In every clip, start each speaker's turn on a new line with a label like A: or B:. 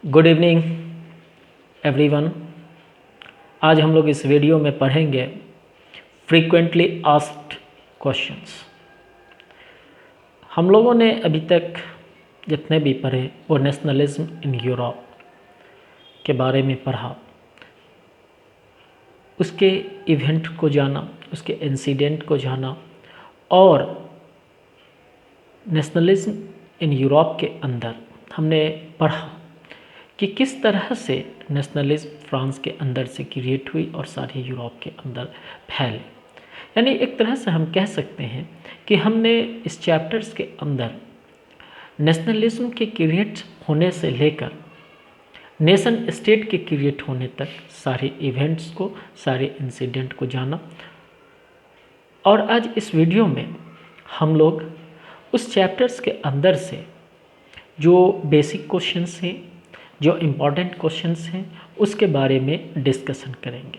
A: Good evening everyone. आज हम लोग इस वीडियो में पढ़ेंगे फ्रीक्वेंटली आस्क्ड क्वेश्चंस। हम लोगों ने अभी तक जितने भी पढ़े वो नेशनलिज्म इन यूरोप के बारे में पढ़ा, उसके इवेंट को जाना, उसके इंसिडेंट को जाना और नेशनलिज्म इन यूरोप के अंदर हमने पढ़ा कि किस तरह से नेशनलिज्म फ्रांस के अंदर से क्रिएट हुई और सारे यूरोप के अंदर फैले। यानी एक तरह से हम कह सकते हैं कि हमने इस चैप्टर्स के अंदर नेशनलिज्म के क्रिएट होने से लेकर नेशन स्टेट के क्रिएट होने तक सारे इवेंट्स को, सारे इंसिडेंट को जाना। और आज इस वीडियो में हम लोग उस चैप्टर्स के अंदर से जो बेसिक क्वेश्चंस हैं, जो इम्पॉर्टेंट क्वेश्चंस हैं, उसके बारे में डिस्कशन करेंगे।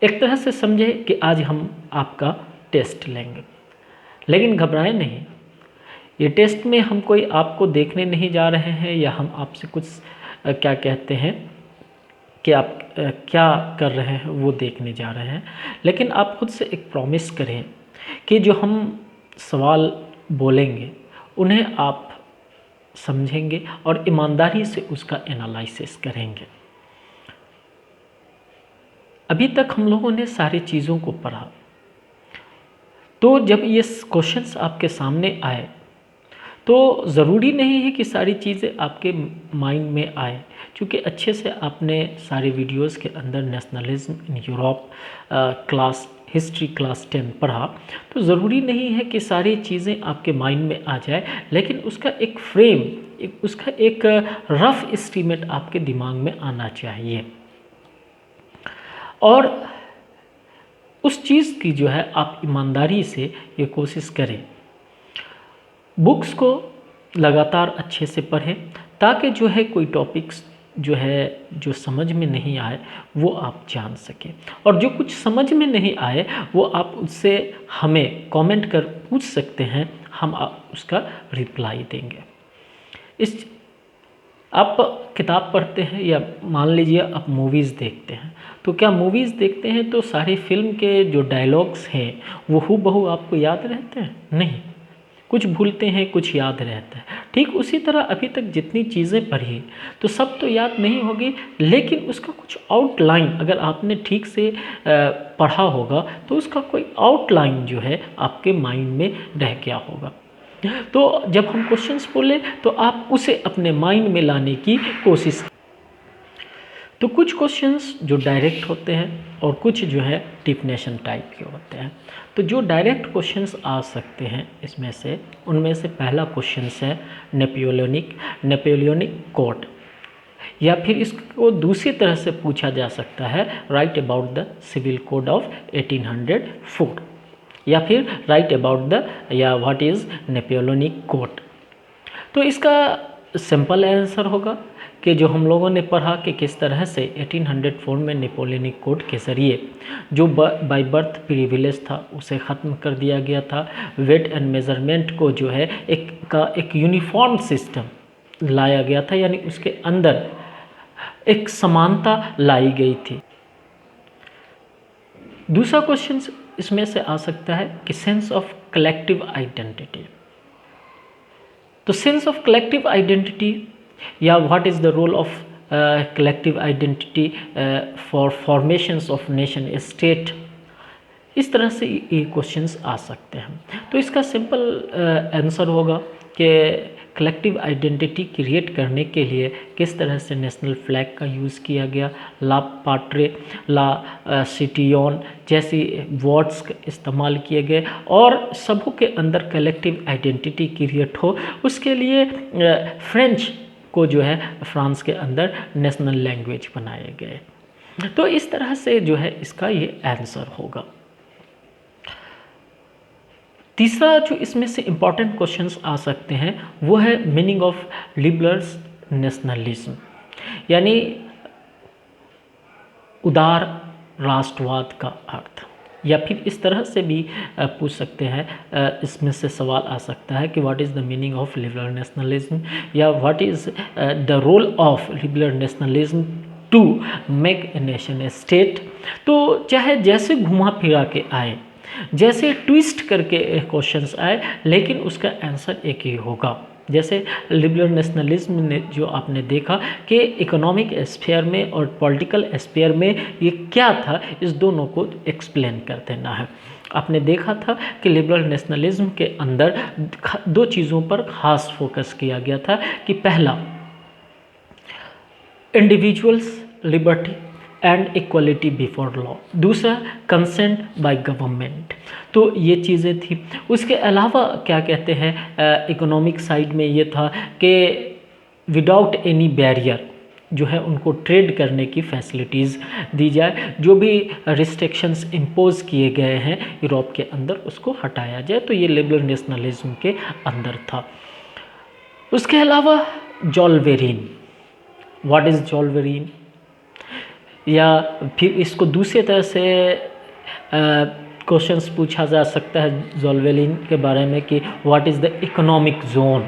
A: एक तरह से समझे कि आज हम आपका टेस्ट लेंगे, लेकिन घबराएं नहीं। ये टेस्ट में हम कोई आपको देखने नहीं जा रहे हैं या हम आपसे कुछ क्या कहते हैं कि आप क्या कर रहे हैं वो देखने जा रहे हैं। लेकिन आप खुद से एक प्रॉमिस करें कि जो हम सवाल बोलेंगे उन्हें आप समझेंगे और ईमानदारी से उसका एनालिसिस करेंगे। अभी तक हम लोगों ने सारी चीज़ों को पढ़ा, तो जब ये क्वेश्चंस आपके सामने आए तो ज़रूरी नहीं है कि सारी चीज़ें आपके माइंड में आए, क्योंकि अच्छे से आपने सारे वीडियोस के अंदर nationalism in Europe class history class 10 पढ़ा, तो ज़रूरी नहीं है कि सारी चीज़ें आपके माइंड में आ जाए, लेकिन उसका एक फ्रेम, उसका एक रफ एस्टीमेट आपके दिमाग में आना चाहिए। और उस चीज़ की जो है आप ईमानदारी से ये कोशिश करें, बुक्स को लगातार अच्छे से पढ़ें, ताकि जो है कोई टॉपिक्स जो है जो समझ में नहीं आए वो आप जान सकें, और जो कुछ समझ में नहीं आए वो आप उससे हमें कमेंट कर पूछ सकते हैं, हम उसका रिप्लाई देंगे। इस आप किताब पढ़ते हैं या मान लीजिए आप मूवीज़ देखते हैं, तो क्या मूवीज़ देखते हैं तो सारी फिल्म के जो डायलॉग्स हैं वो हूबहू आपको याद रहते हैं? नहीं, कुछ भूलते हैं, कुछ याद रहता है। ठीक उसी तरह अभी तक जितनी चीज़ें पढ़ी तो सब तो याद नहीं होगी, लेकिन उसका कुछ आउटलाइन अगर आपने ठीक से पढ़ा होगा तो उसका कोई आउटलाइन जो है आपके माइंड में रह गया होगा। तो जब हम क्वेश्चंस बोले तो आप उसे अपने माइंड में लाने की कोशिश। तो कुछ क्वेश्चंस जो डायरेक्ट होते हैं और कुछ जो है डिफिनेशन टाइप के होते हैं। तो जो डायरेक्ट क्वेश्चंस आ सकते हैं इसमें से, उनमें से पहला क्वेश्चंस है नेपोलियनिक कोड, या फिर इसको दूसरी तरह से पूछा जा सकता है right about the civil code of 1804, या फिर राइट अबाउट द या व्हाट इज़ नेपोलियनिक कोड। तो इसका सिंपल आंसर होगा कि जो हम लोगों ने पढ़ा कि किस तरह से 1804 में नेपोलियनिक कोड के ज़रिए जो बाय बर्थ प्रिविलेज था उसे ख़त्म कर दिया गया था। वेट एंड मेज़रमेंट को जो है एक यूनिफॉर्म सिस्टम लाया गया था, यानी उसके अंदर एक समानता लाई गई थी। दूसरा क्वेश्चन इसमें से आ सकता है कि सेंस ऑफ कलेक्टिव आइडेंटिटी। तो सेंस ऑफ कलेक्टिव आइडेंटिटी या what is the role of collective identity for formations of nation state, इस तरह से ये क्वेश्चंस आ सकते हैं। तो इसका सिंपल आंसर होगा कि कलेक्टिव आइडेंटिटी क्रिएट करने के लिए किस तरह से नेशनल फ्लैग का यूज़ किया गया, ला पाट्रे, ला सिटियोन जैसी वर्ड्स का इस्तेमाल किए गए, और सबों के अंदर कलेक्टिव आइडेंटिटी क्रिएट हो, उसके लिए फ्रेंच को जो है फ्रांस के अंदर नेशनल लैंग्वेज बनाए गए। तो इस तरह से जो है इसका ये आंसर होगा। तीसरा जो इसमें से इम्पॉर्टेंट क्वेश्चंस आ सकते हैं वो है मीनिंग ऑफ लिबरल्स नेशनलिज्म, यानी उदार राष्ट्रवाद का अर्थ। या फिर इस तरह से भी पूछ सकते हैं, इसमें से सवाल आ सकता है कि what is the meaning of liberal nationalism, या what is the role of liberal nationalism to make a nation a state. तो चाहे जैसे घुमा फिरा के आए, जैसे ट्विस्ट करके क्वेश्चंस आए, लेकिन उसका आंसर एक ही होगा। जैसे लिबरल नेशनलिज्म ने जो आपने देखा कि इकोनॉमिक स्फीयर में और पॉलिटिकल स्फीयर में ये क्या था, इस दोनों को एक्सप्लेन कर देना है। आपने देखा था कि लिबरल नेशनलिज्म के अंदर दो चीज़ों पर खास फोकस किया गया था कि पहला, individuals liberty and equality before law, दूसरा कंसेंट बाय गवर्नमेंट। तो ये चीज़ें थी। उसके अलावा क्या कहते हैं, इकोनॉमिक साइड में ये था कि विदाउट एनी बैरियर जो है उनको ट्रेड करने की फैसिलिटीज़ दी जाए, जो भी रिस्ट्रिक्शंस इम्पोज किए गए हैं यूरोप के अंदर उसको हटाया जाए। तो ये लिबरल नेशनलिज्म के अंदर था। उसके अलावा जॉल्वेरिन, व्हाट इज़ जॉल्वेरिन, या फिर इसको दूसरी तरह से क्वेश्चंस पूछा जा सकता है जॉल्वेरिन के बारे में कि what is the economic zone,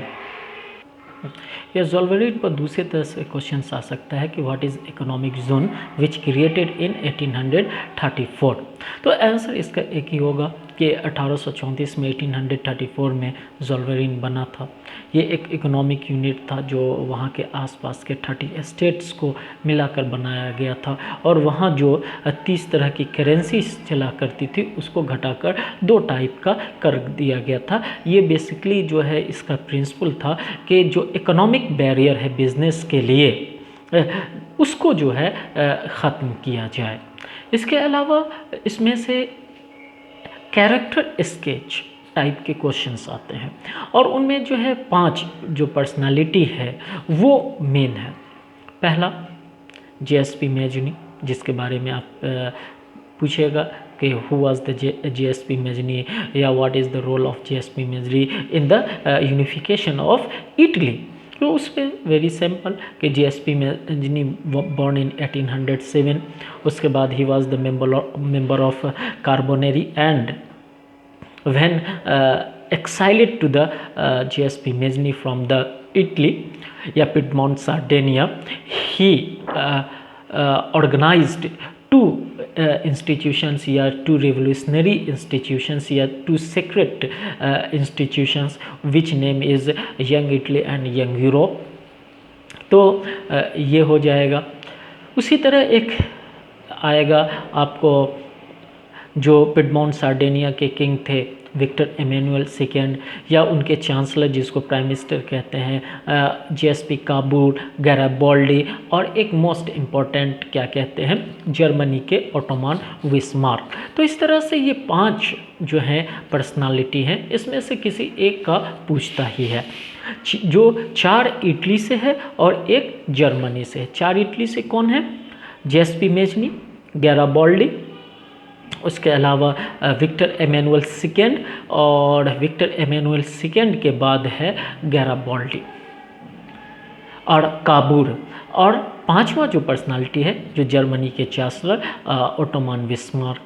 A: या जॉल्वेरिन पर दूसरी तरह से क्वेश्चंस आ सकता है कि what is economic zone which created in 1834। तो आंसर इसका एक ही होगा कि 1834 में 1834 में जॉल्वेरिन बना था। ये एक इकोनॉमिक यूनिट था जो वहाँ के आसपास के 30 स्टेट्स को मिलाकर बनाया गया था, और वहाँ जो 30 तरह की करेंसीज चला करती थी उसको घटाकर 2 टाइप का कर दिया गया था। ये बेसिकली जो है इसका प्रिंसिपल था कि जो इकोनॉमिक बैरियर है बिजनेस के लिए उसको जो है ख़त्म किया जाए। इसके अलावा इसमें से कैरेक्टर स्केच टाइप के क्वेश्चंस आते हैं, और उनमें जो है 5 जो पर्सनालिटी है वो मेन है। पहला जेएसपी मैजनी, जिसके बारे में आप पूछेगा कि who was the Giuseppe Mazzini, या what is the role of Giuseppe Mazzini in the unification of Italy. तो उसमें वेरी सिंपल कि जेएसपी मैजनी बॉर्न इन 1807, उसके बाद ही was the member of Carbonari and when exiled to the GSP Mazzini from the Italy, या Piedmont Sardinia, he organized 2 institutions या 2 revolutionary institutions या 2 secret institutions which name is Young Italy and Young Europe। तो ये हो जाएगा। उसी तरह एक आएगा आपको जो पिडमोंट सार्डिनिया के किंग थे विक्टर इमैनुअल सेकेंड, या उनके चांसलर जिसको प्राइम मिनिस्टर कहते हैं जेएसपी काबूर, गैराबॉल्डी, और एक मोस्ट इम्पॉर्टेंट क्या कहते हैं जर्मनी के ओटोमान बिस्मार्क। तो इस तरह से ये 5 जो हैं पर्सनालिटी हैं, इसमें से किसी एक का पूछता ही है। जो 4 इटली से है और एक जर्मनी से है। 4 इटली से कौन है? जेएसपी मैजनी, गैराबॉल्डी, उसके अलावा विक्टर इमैनुअल सेकेंड, और विक्टर इमैनुअल सेकेंड के बाद है गैराबॉल्डी और काबूर, और 5वां जो पर्सनालिटी है जो जर्मनी के चांसलर ओटोमान बिस्मार्क।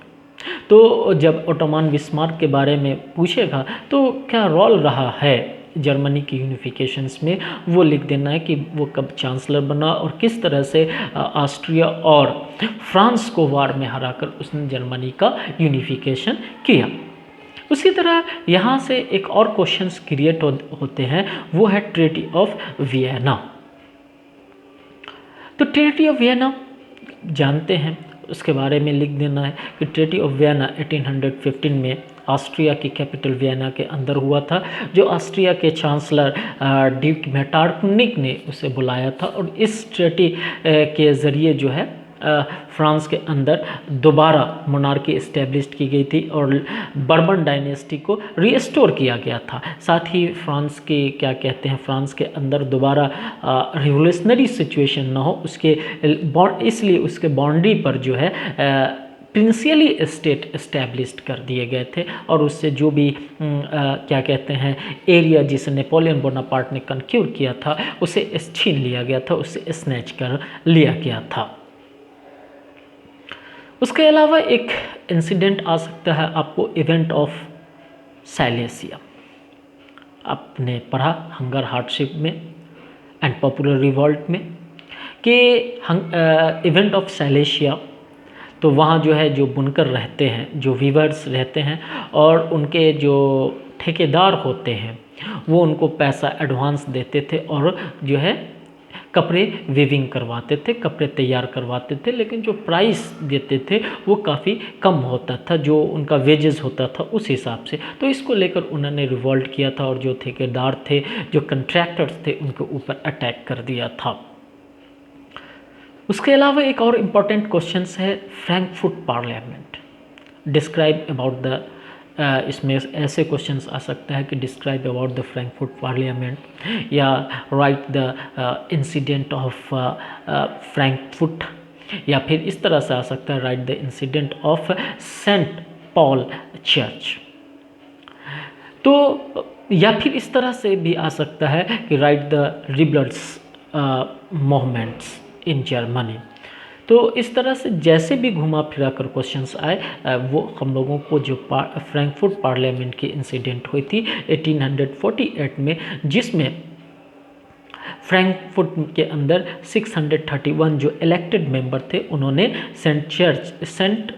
A: तो जब ओटोमान बिस्मार्क के बारे में पूछेगा तो क्या रोल रहा है जर्मनी की यूनिफिकेशंस में, वो लिख देना है कि वो कब चांसलर बना और किस तरह से ऑस्ट्रिया और फ्रांस को वार में हराकर उसने जर्मनी का यूनिफिकेशन किया। उसी तरह यहाँ से एक और क्वेश्चंस क्रिएट होते हैं, वो है ट्रीटी ऑफ वियना। तो ट्रीटी ऑफ वियना जानते हैं, उसके बारे में लिख देना है कि ट्रीटी ऑफ वियना 1815 में ऑस्ट्रिया की कैपिटल वियना के अंदर हुआ था, जो ऑस्ट्रिया के चांसलर ड्यूक मेटरनिक ने उसे बुलाया था, और इस ट्रीटी के ज़रिए जो है फ्रांस के अंदर दोबारा मोनार्की इस्टेब्लिश की गई थी और बर्बन डायनेस्टी को रीस्टोर किया गया था। साथ ही फ्रांस के क्या कहते हैं, फ्रांस के अंदर दोबारा रिवोल्यूशनरी सिचुएशन ना हो उसके इसलिए उसके बाउंड्री पर जो है प्रिंसियली स्टेट इस्टेब्लिश्ड कर दिए गए थे, और उससे जो भी क्या कहते हैं एरिया जिसे नेपोलियन बोनापार्ट ने कंक्यूर किया था उसे छीन लिया गया था, उसे स्नैच कर लिया गया था। उसके अलावा एक इंसिडेंट आ सकता है आपको, इवेंट ऑफ साइलेसिया। आपने पढ़ा हंगर हार्डशिप में एंड पॉपुलर रिवॉल्ट में कि इवेंट ऑफ साइलेसिया, तो वहाँ जो है जो बुनकर रहते हैं, जो वीवर्स रहते हैं, और उनके जो ठेकेदार होते हैं वो उनको पैसा एडवांस देते थे और जो है कपड़े वीविंग करवाते थे, कपड़े तैयार करवाते थे, लेकिन जो प्राइस देते थे वो काफ़ी कम होता था, जो उनका वेजेस होता था उस हिसाब से। तो इसको लेकर उन्होंने रिवॉल्ट किया था और जो ठेकेदार थे, जो कंट्रैक्टर्स थे, उनके ऊपर अटैक कर दिया था। उसके अलावा एक और इम्पॉर्टेंट क्वेश्चन है Frankfurt parliament. Describe about the, इसमें ऐसे क्वेश्चंस आ सकता है कि describe about the Frankfurt parliament, या write the incident of Frankfurt, या फिर इस तरह से आ सकता है write the incident of Saint Paul church. तो या फिर इस तरह से भी आ सकता है कि right the rebels movements in Germany. तो इस तरह से जैसे भी घुमा फिरा कर क्वेश्चंस आए, वो हम लोगों को जो फ्रैंकफर्ट पार्लियामेंट की इंसिडेंट हुई थी 1848 में, जिसमें फ्रैंकफर्ट के अंदर 631 जो इलेक्टेड मेंबर थे उन्होंने सेंट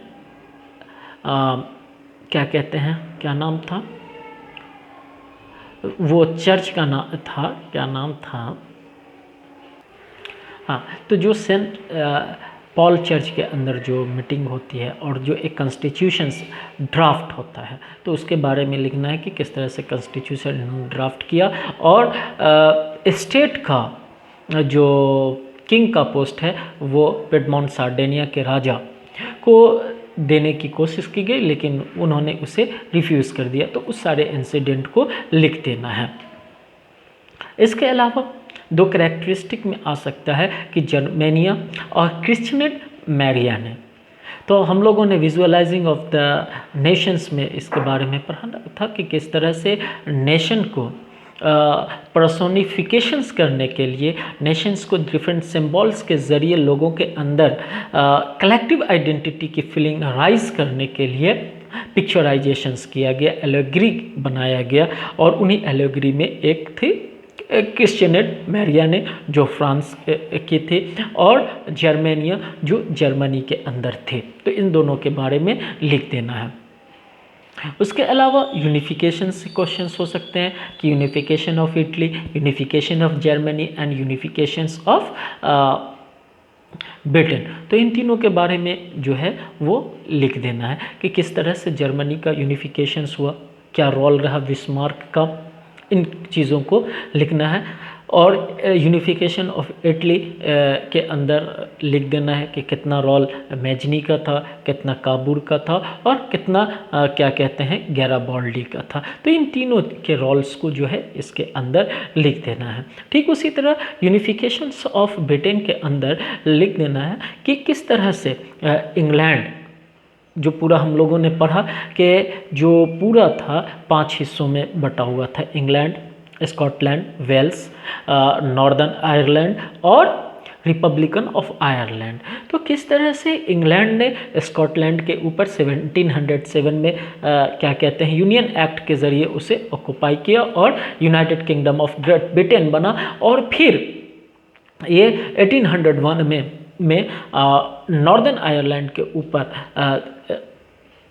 A: क्या कहते हैं, क्या नाम था वो चर्च का नाम था, क्या नाम था, हाँ, तो जो सेंट पॉल चर्च के अंदर जो मीटिंग होती है और जो एक कॉन्स्टिट्यूशंस ड्राफ्ट होता है, तो उसके बारे में लिखना है कि किस तरह से कॉन्स्टिट्यूशन इन्होंने ड्राफ्ट किया, और स्टेट का जो किंग का पोस्ट है वो पिडमोंट सार्डिनिया के राजा को देने की कोशिश की गई, लेकिन उन्होंने उसे रिफ्यूज़ कर दिया। तो उस सारे इंसिडेंट को लिख देना है। इसके अलावा दो कैरेक्टरिस्टिक में आ सकता है कि जर्मेनिया और क्रिश्चियन मैरियाने। तो हम लोगों ने विजुअलाइजिंग ऑफ द नेशंस में इसके बारे में पढ़ा था कि किस तरह से नेशन को पर्सोनिफिकेशंस करने के लिए, नेशंस को डिफरेंट सिंबल्स के ज़रिए लोगों के अंदर कलेक्टिव आइडेंटिटी की फीलिंग राइज करने के लिए पिक्चराइजेशंस किया गया, एलोग्री बनाया गया, और उन्हीं एलोग्री में एक थी क्रिश्चियनेट मैरियाने जो फ्रांस की थी, और जर्मेनिया जो जर्मनी के अंदर थे। तो इन दोनों के बारे में लिख देना है। उसके अलावा यूनिफिकेशन से क्वेश्चंस हो सकते हैं कि unification of Italy, unification of Germany and unifications of Britain. तो इन तीनों के बारे में जो है वो लिख देना है कि किस तरह से जर्मनी का यूनिफिकेशंस हुआ, क्या रोल रहा बिस्मार्क का, इन चीज़ों को लिखना है। और यूनिफिकेशन ऑफ इटली के अंदर लिख देना है कि कितना रोल मैजनी का था, कितना काबूर का था, और कितना क्या कहते हैं गैराबॉल्डी का था। तो इन तीनों के रोल्स को जो है इसके अंदर लिख देना है। ठीक उसी तरह यूनिफिकेशंस ऑफ ब्रिटेन के अंदर लिख देना है कि किस तरह से इंग्लैंड, जो पूरा हम लोगों ने पढ़ा कि जो पूरा था 5 हिस्सों में बटा हुआ था, England, Scotland, Wales, Northern Ireland और रिपब्लिकन ऑफ आयरलैंड। तो किस तरह से इंग्लैंड ने स्कॉटलैंड के ऊपर 1707 में क्या कहते हैं यूनियन एक्ट के ज़रिए उसे ऑक्युपाई किया और United kingdom of great Britain बना, और फिर ये 1801 में नॉर्दर्न आयरलैंड के ऊपर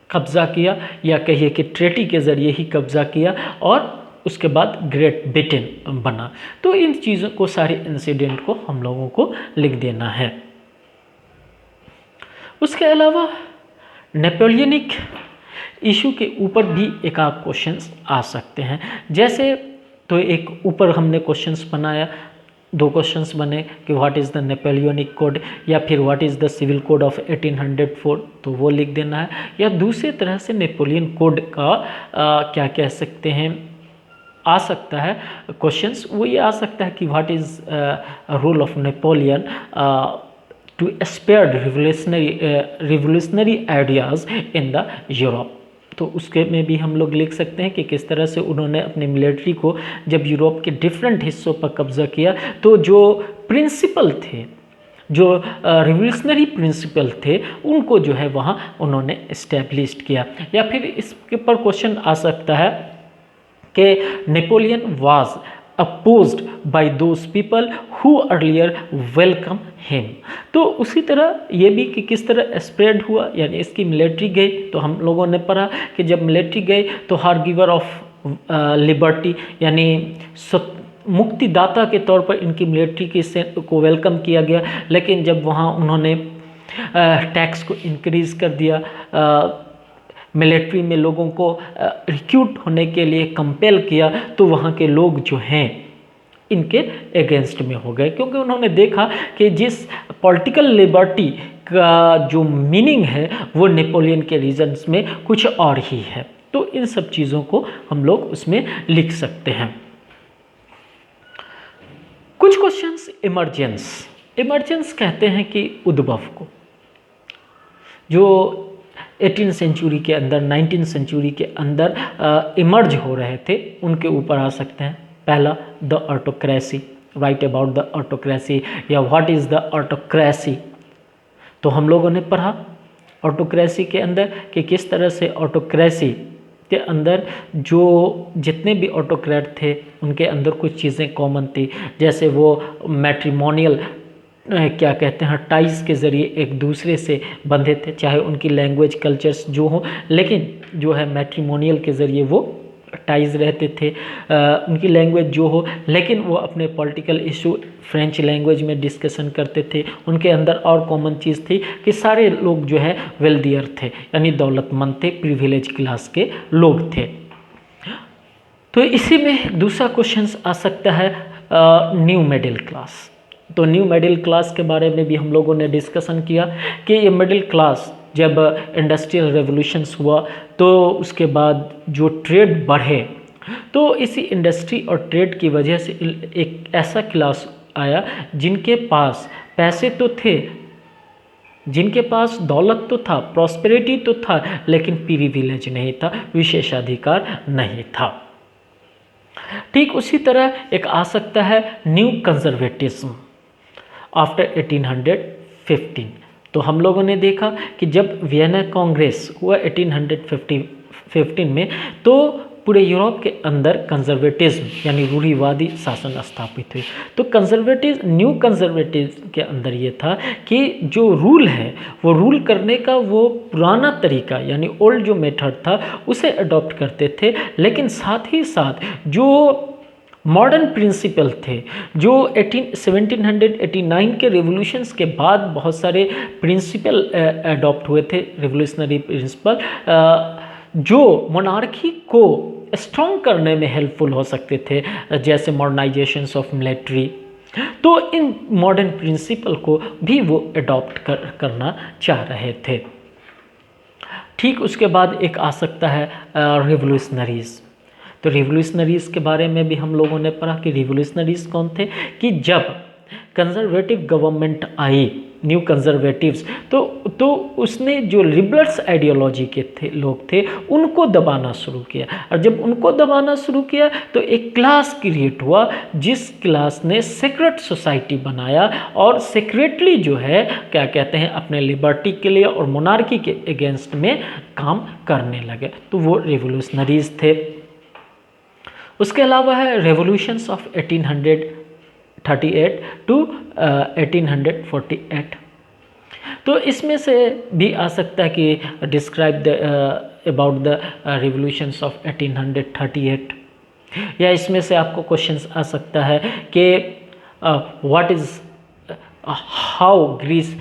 A: कब्ज़ा किया, या कहिए कि ट्रेटी के ज़रिए ही कब्ज़ा किया, और उसके बाद ग्रेट ब्रिटेन बना। तो इन चीज़ों को, सारे इंसिडेंट को हम लोगों को लिख देना है। उसके अलावा नेपोलियनिक इशू के ऊपर भी एक आध क्वेश्चंस आ सकते हैं। जैसे तो एक ऊपर हमने क्वेश्चंस बनाया, 2 क्वेश्चंस बने कि what is the Napoleonic code, या फिर what is the civil code of 1804, तो वो लिख देना है। या दूसरी तरह से नेपोलियन कोड का क्या कह सकते हैं आ सकता है क्वेश्चंस, वो ये आ सकता है कि what is role of Napoleon to spare revolutionary ideas in the Europe. तो उसके में भी हम लोग लिख सकते हैं कि किस तरह से उन्होंने अपने मिलिट्री को जब यूरोप के डिफरेंट हिस्सों पर कब्जा किया, तो जो प्रिंसिपल थे जो रिवोल्यूशनरी प्रिंसिपल थे उनको जो है वहाँ उन्होंने इस्टेब्लिश किया। या फिर इसके ऊपर क्वेश्चन आ सकता है कि Napoleon was opposed by those people who earlier welcome him. तो उसी तरह ये भी कि किस तरह स्प्रेड हुआ, यानी इसकी मिलिट्री गई, तो हम लोगों ने पढ़ा कि जब मिलिट्री गई तो हार गिवर ऑफ लिबर्टी यानी मुक्तिदाता के तौर पर इनकी मिलिट्री को वेलकम किया गया। लेकिन जब वहाँ उन्होंने टैक्स को इंक्रीज कर दिया, मिलिट्री में लोगों को रिक्रूट होने के लिए कंपेल किया, तो वहाँ के लोग जो हैं इनके अगेंस्ट में हो गए, क्योंकि उन्होंने देखा कि जिस पॉलिटिकल लिबर्टी का जो मीनिंग है वो नेपोलियन के रीजन्स में कुछ और ही है। तो इन सब चीज़ों को हम लोग उसमें लिख सकते हैं। कुछ क्वेश्चंस इमर्जेंस कहते हैं कि उद्भव को, जो 18th सेंचुरी के अंदर 19th सेंचुरी के अंदर इमर्ज हो रहे थे, उनके ऊपर आ सकते हैं। पहला, the autocracy, right about the autocracy या व्हाट इज़ द ऑटोक्रेसी। तो हम लोगों ने पढ़ा ऑटोक्रेसी के अंदर कि किस तरह से ऑटोक्रेसी के अंदर जो जितने भी ऑटोक्रेट थे उनके अंदर कुछ चीज़ें कॉमन थी, जैसे वो मैट्रिमोनियल क्या कहते हैं टाइज के ज़रिए एक दूसरे से बंधे थे, चाहे उनकी लैंग्वेज कल्चर्स जो हो, लेकिन जो है मैट्रिमोनियल के ज़रिए वो टाइज रहते थे, उनकी लैंग्वेज जो हो, लेकिन वो अपने पॉलिटिकल इशू फ्रेंच लैंग्वेज में डिस्कशन करते थे। उनके अंदर और कॉमन चीज़ थी कि सारे लोग जो है वेल्दियर थे, यानी दौलतमंद थे, प्रिविलेज क्लास के लोग थे। तो इसी में दूसरा क्वेश्चन आ सकता है न्यू मिडिल क्लास। तो न्यू मिडिल क्लास के बारे में भी हम लोगों ने डिस्कशन किया कि ये मिडिल क्लास जब इंडस्ट्रियल रेवोल्यूशंस हुआ तो उसके बाद जो ट्रेड बढ़े, तो इसी इंडस्ट्री और ट्रेड की वजह से एक ऐसा क्लास आया जिनके पास पैसे तो थे, जिनके पास दौलत तो था, प्रॉस्पेरिटी तो था, लेकिन प्रिविलेज नहीं था, विशेषाधिकार नहीं था। ठीक उसी तरह एक आ सकता है न्यू कंजर्वेटिज्म आफ्टर 1815। तो हम लोगों ने देखा कि जब वियना कांग्रेस हुआ 1815 में, तो पूरे यूरोप के अंदर कंजर्वेटिज्म यानी रूढ़िवादी शासन स्थापित हुई। तो न्यू कंजर्वेटिज्म के अंदर ये था कि जो रूल है वो रूल करने का वो पुराना तरीका यानी ओल्ड जो मेथड था उसे अडॉप्ट करते थे, लेकिन साथ ही साथ जो मॉडर्न प्रिंसिपल थे, जो 1789 के रिवोल्यूशंस के बाद बहुत सारे प्रिंसिपल अडॉप्ट हुए थे, रिवोल्यूशनरी प्रिंसिपल, जो मोनार्की को स्ट्रॉन्ग करने में हेल्पफुल हो सकते थे, जैसे मॉडर्नाइजेशंस ऑफ मिलिट्री। तो इन मॉडर्न प्रिंसिपल को भी वो अडॉप्ट करना चाह रहे थे। ठीक उसके बाद एक आ सकता है रिवोल्यूशनरीज। तो रिवोल्यूशनरीज़ के बारे में भी हम लोगों ने पढ़ा कि रिवोल्यूशनरीज़ कौन थे, कि जब कंजर्वेटिव गवर्नमेंट आई, न्यू कंजर्वेटिव्स, तो उसने जो लिबरल्स आइडियोलॉजी के लोग थे उनको दबाना शुरू किया, और जब उनको दबाना शुरू किया तो एक क्लास क्रिएट हुआ जिस क्लास ने सेक्रेट सोसाइटी बनाया और सेक्रेटली जो है क्या कहते हैं अपने लिबर्टी के लिए और मोनार्की के अगेंस्ट में काम करने लगे। तो वो रिवोल्यूशनरीज़ थे। उसके अलावा है रेवोल्यूशंस ऑफ 1838 टू 1848। तो इसमें से भी आ सकता है कि describe the about the revolutions of 1838, या इसमें से आपको क्वेश्चंस आ सकता है कि what is how Greece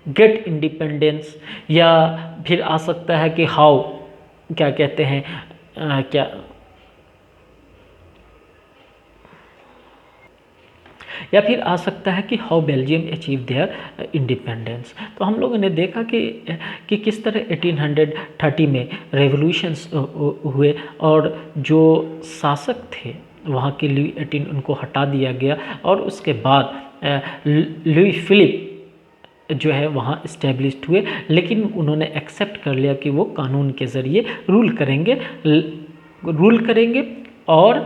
A: get independence, या फिर आ सकता है कि हाउ क्या कहते हैं या फिर आ सकता है कि how Belgium achieve their independence. तो हम लोगों ने देखा कि किस तरह 1830 में रेवोल्यूशंस हुए और जो शासक थे वहाँ के लुई 18 उनको हटा दिया गया, और उसके बाद लुई फिलिप जो है वहाँ इस्टेब्लिश्ड हुए, लेकिन उन्होंने एक्सेप्ट कर लिया कि वो कानून के ज़रिए रूल करेंगे और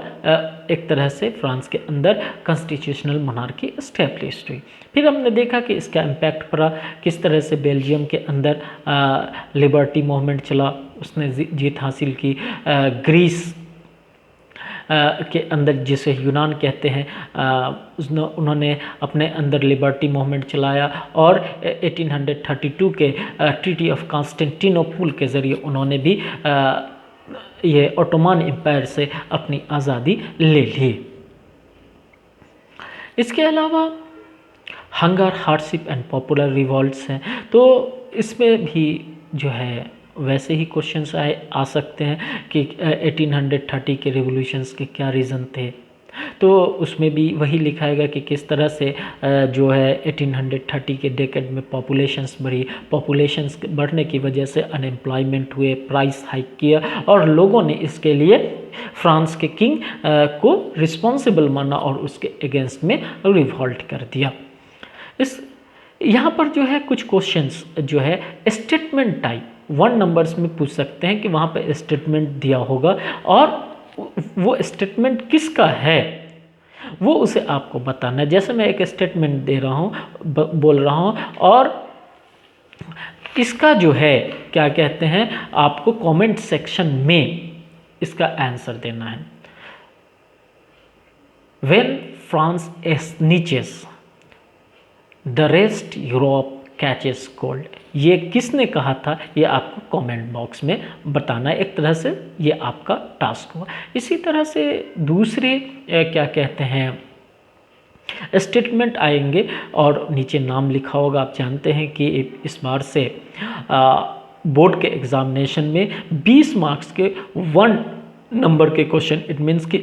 A: एक तरह से फ्रांस के अंदर कॉन्स्टिट्यूशनल मोनार्की एस्टेब्लिश हुई। फिर हमने देखा कि इसका इम्पैक्ट पड़ा, किस तरह से बेल्जियम के अंदर लिबर्टी मूवमेंट चला, उसने जीत हासिल की। ग्रीस के अंदर, जिसे यूनान कहते हैं, उन्होंने अपने अंदर लिबर्टी मूवमेंट चलाया और 1832 के ट्रीटी ऑफ कॉन्स्टेंटिनोपल के ज़रिए उन्होंने भी ये ऑटोमन एम्पायर से अपनी आज़ादी ले ली। इसके अलावा hunger, hardship and popular revolts हैं, तो इसमें भी जो है वैसे ही क्वेश्चंस आ सकते हैं कि 1830 के रिवॉल्यूशंस के क्या रीज़न थे। तो उसमें भी वही लिखाएगा कि किस तरह से जो है 1830 के डेकेड में पॉपुलेशंस बढ़ी, पॉपुलेशंस बढ़ने की वजह से अनएम्प्लॉयमेंट हुए, प्राइस हाइक किया और लोगों ने इसके लिए फ्रांस के किंग को रिस्पॉन्सिबल माना और उसके अगेंस्ट में रिवॉल्ट कर दिया। इस यहाँ पर जो है कुछ क्वेश्चंस जो है स्टेटमेंट टाइप 1 नंबर्स में पूछ सकते हैं कि वहाँ पे स्टेटमेंट दिया होगा और वो स्टेटमेंट किसका है वो उसे आपको बताना है। जैसे मैं एक स्टेटमेंट दे रहा हूँ, बोल रहा हूँ और इसका जो है क्या कहते हैं, आपको कमेंट सेक्शन में इसका आंसर देना है। When France sneezes the rest Europe catches cold, ये किसने कहा था, ये आपको कमेंट बॉक्स में बताना है। एक तरह से ये आपका टास्क हुआ। इसी तरह से दूसरे क्या कहते हैं स्टेटमेंट आएंगे और नीचे नाम लिखा होगा। आप जानते हैं कि इस बार से बोर्ड के एग्जामिनेशन में 20 मार्क्स के 1 नंबर के क्वेश्चन, इट मीन्स कि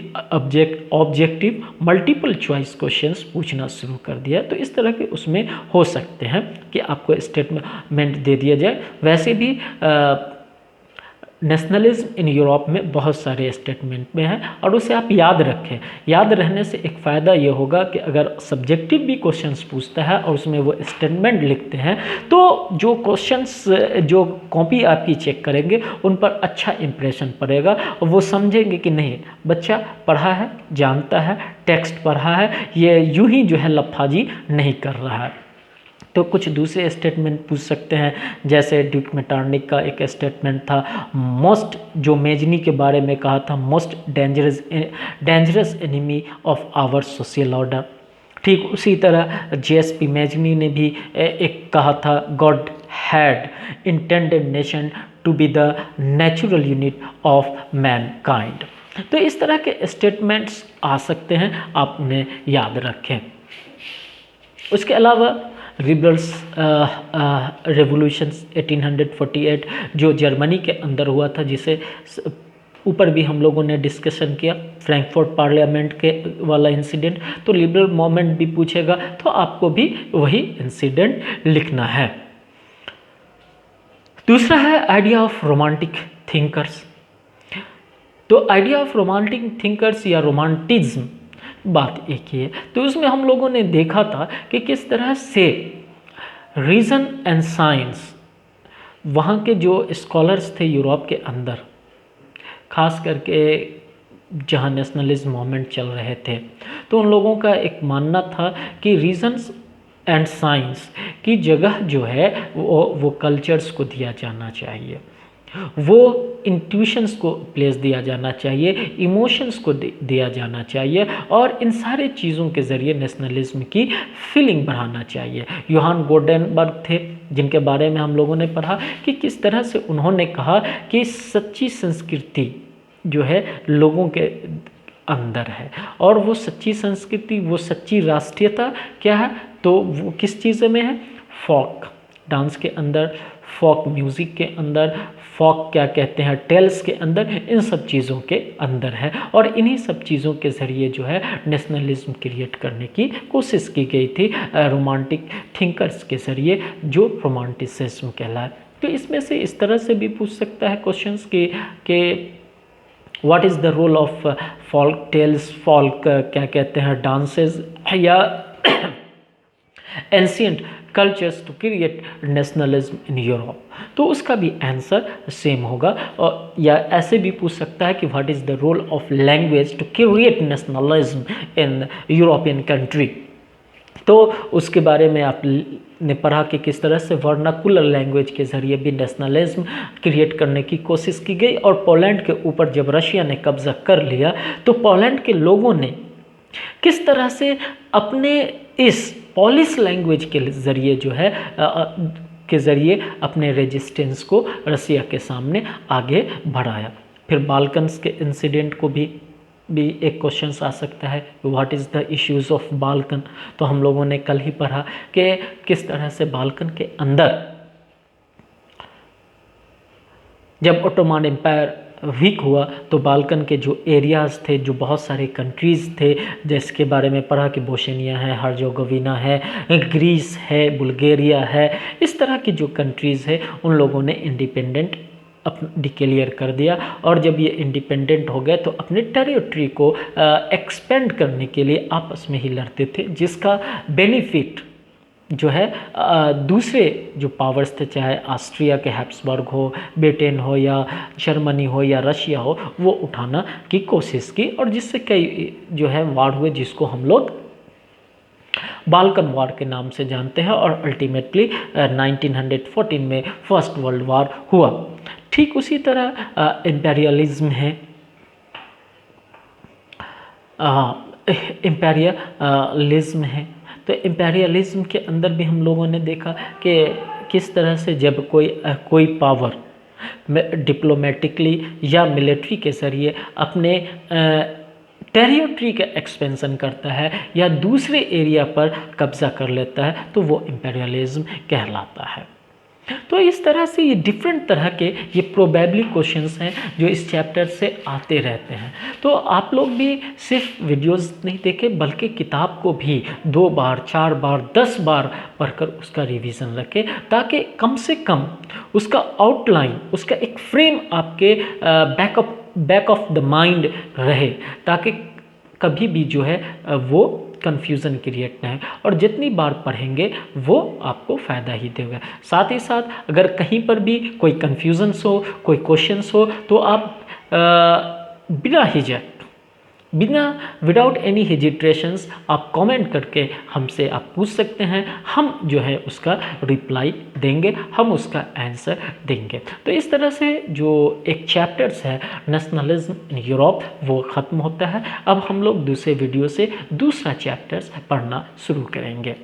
A: ऑब्जेक्टिव मल्टीपल चॉइस क्वेश्चंस पूछना शुरू कर दिया। तो इस तरह के उसमें हो सकते हैं कि आपको स्टेटमेंट दे दिया जाए। वैसे भी नेशनलिज्म इन यूरोप में बहुत सारे स्टेटमेंट में हैं और उसे आप याद रखें। याद रहने से एक फ़ायदा ये होगा कि अगर सब्जेक्टिव भी क्वेश्चंस पूछता है और उसमें वो स्टेटमेंट लिखते हैं तो जो क्वेश्चंस जो कॉपी आपकी चेक करेंगे उन पर अच्छा इंप्रेशन पड़ेगा और वो समझेंगे कि नहीं, बच्चा पढ़ा है, जानता है, टेक्स्ट पढ़ा है, ये यूं ही जो है लफाजी नहीं कर रहा है। तो कुछ दूसरे स्टेटमेंट पूछ सकते हैं, जैसे ड्यूक मेटरनिक का एक स्टेटमेंट था, मोस्ट, जो मेजनी के बारे में कहा था, most dangerous enemy of our social order. ठीक उसी तरह जेएसपी मेजनी ने भी एक कहा था, God had intended nation to be the natural unit of mankind. तो इस तरह के स्टेटमेंट्स आ सकते हैं, आप उन्हें याद रखें। उसके अलावा लिबरल्स रेवोल्यूशंस 1848 जो जर्मनी के अंदर हुआ था, जिसे ऊपर भी हम लोगों ने डिस्कशन किया, फ्रैंकफर्ट पार्लियामेंट के वाला इंसिडेंट। तो लिबरल मूवमेंट भी पूछेगा तो आपको भी वही इंसिडेंट लिखना है। दूसरा है आइडिया ऑफ रोमांटिक थिंकर्स। तो आइडिया ऑफ रोमांटिक थिंकर्स या रोमांटिज्म बात एक ही है। तो उसमें हम लोगों ने देखा था कि किस तरह से रीज़न एंड साइंस, वहाँ के जो स्कॉलर्स थे यूरोप के अंदर, खास करके जहाँ नेशनलिज्म मूवमेंट चल रहे थे, तो उन लोगों का एक मानना था कि रीजन्स एंड साइंस की जगह जो है वो कल्चर्स को दिया जाना चाहिए, वो इंट्यूशंस को प्लेस दिया जाना चाहिए, इमोशंस को दिया जाना चाहिए और इन सारे चीज़ों के ज़रिए नेशनलिज्म की फीलिंग बढ़ाना चाहिए। योहान गोल्डनबर्ग थे, जिनके बारे में हम लोगों ने पढ़ा कि किस तरह से उन्होंने कहा कि सच्ची संस्कृति जो है लोगों के अंदर है और वो सच्ची संस्कृति, वो सच्ची राष्ट्रीयता क्या है, तो वो किस चीज़ में है, फोक डांस के अंदर, फोक म्यूज़िक के अंदर, फोक क्या कहते हैं टेल्स के अंदर, इन सब चीज़ों के अंदर है। और इन्हीं सब चीज़ों के ज़रिए जो है नेशनलिज्म क्रिएट करने की कोशिश की गई थी रोमांटिक थिंकर्स के ज़रिए, जो रोमांटिसिज्म कहलाए। तो इसमें से इस तरह से भी पूछ सकता है क्वेश्चंस कि what is the role of folk tales, folk क्या कहते हैं डांसेस या ancient cultures to create nationalism in Europe. तो उसका भी आंसर सेम होगा। और या ऐसे भी पूछ सकता है कि what is the role of language to create nationalism in European country. तो उसके बारे में आपने पढ़ा कि किस तरह से वर्नाकुलर लैंग्वेज के ज़रिए भी नेशनलिज्म क्रिएट करने की कोशिश की गई। और पोलैंड के ऊपर जब रशिया ने कब्ज़ा कर लिया तो पोलैंड के लोगों ने किस तरह से अपने इस पोलिश लैंग्वेज के ज़रिए जो है के ज़रिए अपने रेजिस्टेंस को रसिया के सामने आगे बढ़ाया। फिर बाल्कन्स के इंसिडेंट को भी एक क्वेश्चन आ सकता है, what is the issues of Balkan. तो हम लोगों ने कल ही पढ़ा कि किस तरह से बाल्कन के अंदर जब ओटोमन एम्पायर वीक हुआ तो बाल्कन के जो एरियाज़ थे, जो बहुत सारे कंट्रीज़ थे, जिसके बारे में पढ़ा कि बोस्निया है, हर्जेगोविना है, ग्रीस है, बुल्गारिया है, इस तरह की जो कंट्रीज़ है उन लोगों ने इंडिपेंडेंट डिक्लेयर कर दिया। और जब ये इंडिपेंडेंट हो गए तो अपने टेरिटरी को एक्सपेंड करने के लिए आपस में ही लड़ते थे, जिसका बेनिफिट जो है दूसरे जो पावर्स थे, चाहे ऑस्ट्रिया के हैब्सबर्ग हो, ब्रिटेन हो, या जर्मनी हो, या रशिया हो, वो उठाना की कोशिश की। और जिससे कई जो है वार हुए, जिसको हम लोग बाल्कन वार के नाम से जानते हैं। और अल्टीमेटली 1914 में फर्स्ट वर्ल्ड वार हुआ। ठीक उसी तरह इम्पेरियलिज्म है, इम्पेरियलिज्म है। तो इम्पेरियलिज्म के अंदर भी हम लोगों ने देखा कि किस तरह से जब कोई पावर डिप्लोमेटिकली या मिलिट्री के ज़रिए अपने टेरिटरी का एक्सपेंशन करता है या दूसरे एरिया पर कब्ज़ा कर लेता है तो वो इम्पेरियलिज्म कहलाता है। तो इस तरह से ये डिफरेंट तरह के ये प्रोबेबली क्वेश्चंस हैं जो इस चैप्टर से आते रहते हैं। तो आप लोग भी सिर्फ वीडियोस नहीं देखें, बल्कि किताब को भी 2 बार 4 बार 10 बार पढ़कर उसका रिवीजन रखें, ताकि कम से कम उसका आउटलाइन, उसका एक फ्रेम आपके बैक ऑफ द माइंड रहे, ताकि कभी भी जो है वो कन्फ्यूज़न क्रिएट ना है। और जितनी बार पढ़ेंगे वो आपको फ़ायदा ही देगा। साथ ही साथ अगर कहीं पर भी कोई कन्फ्यूज़न्स हो, कोई क्वेश्चंस हो, तो आप बिना हिचक, विदाउट एनी हेजिटेशंस आप कमेंट करके हमसे आप पूछ सकते हैं। हम जो है उसका रिप्लाई देंगे, हम उसका आंसर देंगे। तो इस तरह से जो एक चैप्टर्स है नेशनलिज्म इन यूरोप वो ख़त्म होता है। अब हम लोग दूसरे वीडियो से दूसरा चैप्टर्स पढ़ना शुरू करेंगे।